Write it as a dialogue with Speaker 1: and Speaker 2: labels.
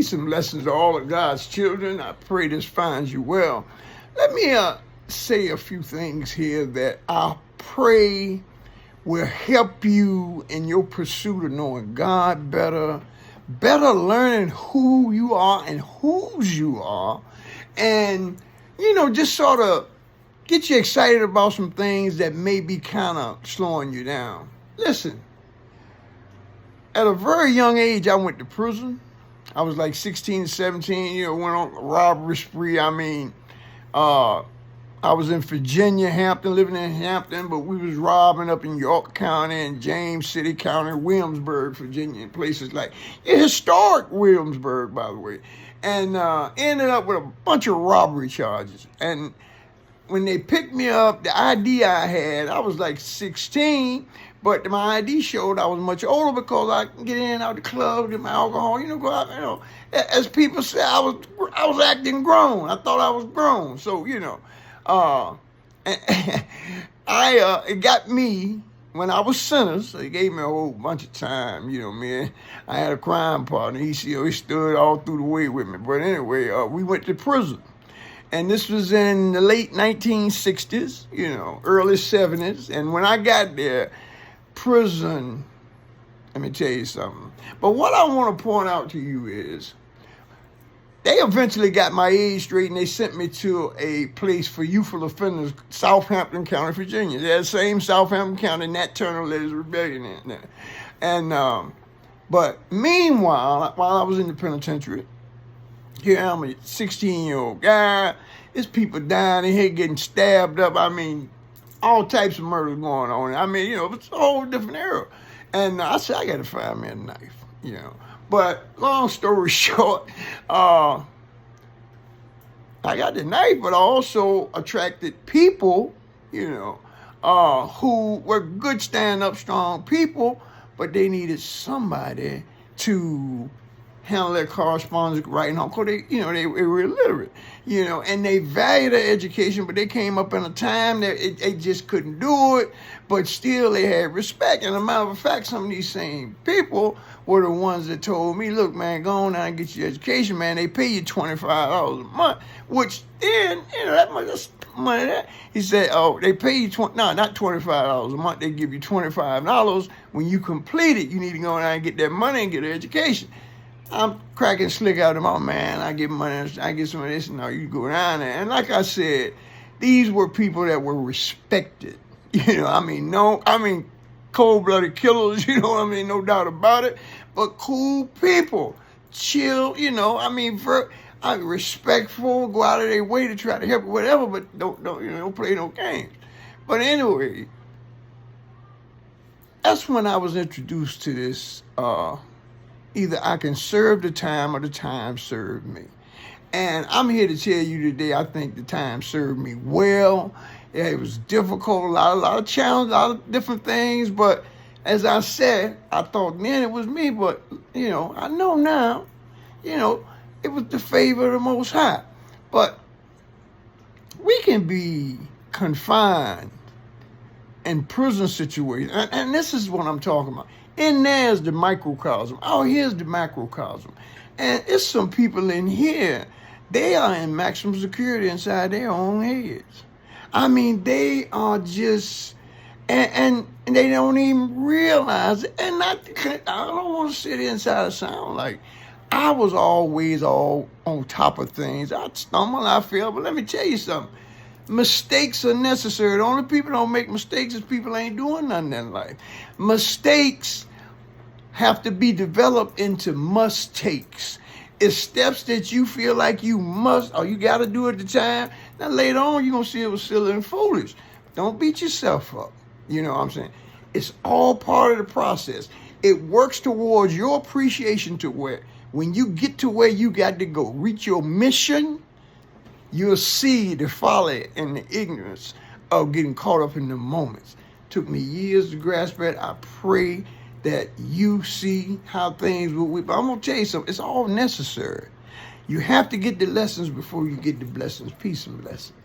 Speaker 1: Some lessons to all of God's children. I pray this finds you well. Let me say a few things here that I pray will help you in your pursuit of knowing God better, learning who you are and whose you are, and, just sort of get you excited about some things that may be kind of slowing you down. Listen, at a very young age, I went to prison. I was like 16, 17, went on a robbery spree. I was in Virginia, Hampton, living in Hampton, but we was robbing up in York County and James City County, Williamsburg, Virginia, and places like historic Williamsburg, by the way. And ended up with a bunch of robbery charges. And when they picked me up, the ID I had, I was like 16, but my ID showed I was much older because I can get in and out the club, get my alcohol, go out, as people say, I was acting grown. I thought I was grown. So, it got me when I was sentenced. They gave me a whole bunch of time, man. I had a crime partner. He stood all through the way with me. But anyway, we went to prison. And this was in the late 1960s, early 70s. And when I got there, prison, let me tell you something. But what I want to point out to you is, they eventually got my age straight and they sent me to a place for youthful offenders, Southampton County, Virginia. That same Southampton County Nat Turner led his rebellion in there. And, but meanwhile, while I was in the penitentiary, here I'm a 16-year-old guy. There's people dying in here getting stabbed up. All types of murders going on. It's a whole different era. And I said, I got to find me a knife, But long story short, I got the knife, but I also attracted people, who were good stand-up, strong people, but they needed somebody to handle their correspondence, writing home, because they were illiterate, and they valued their education, but they came up in a time that they just couldn't do it, but still they had respect. And as a matter of fact, some of these same people were the ones that told me, look, man, go on now and get your education, man. They pay you $25 a month, which then, that much, that's money that. He said, oh, they pay you, not $25 a month. They give you $25. When you complete it, you need to go on and get that money and get an education. I'm cracking slick out of my man. I get money, I get some of this, and now you go down there. And like I said, these were people that were respected. Cold-blooded killers, no doubt about it. But cool people, chill, respectful, go out of their way to try to help or whatever, but don't play no games. But anyway, that's when I was introduced to this, either I can serve the time or the time served me. And I'm here to tell you today, I think the time served me well. Yeah, it was difficult, a lot of challenges, a lot of different things. But as I said, I thought then it was me. But, I know now, it was the favor of the Most High. But we can be confined in prison situations. And this is what I'm talking about. In there's the microcosm. Oh, here's the macrocosm. And it's some people in here, they are in maximum security inside their own heads. They are just, and they don't even realize it. And I don't want to sit inside and sound like I was always all on top of things. I stumble, I fail, but let me tell you something. Mistakes are necessary. The only people don't make mistakes is people ain't doing nothing in life. Mistakes have to be developed into must-takes. It's steps that you feel like you must, or you got to do at the time. Now later on, you're going to see it was silly and foolish. Don't beat yourself up. You know what I'm saying? It's all part of the process. It works towards your appreciation to where, when you get to where you got to go, reach your mission, you'll see the folly and the ignorance of getting caught up in the moments. Took me years to grasp it. I pray that you see how things will be. But I'm going to tell you something. It's all necessary. You have to get the lessons before you get the blessings. Peace and blessings.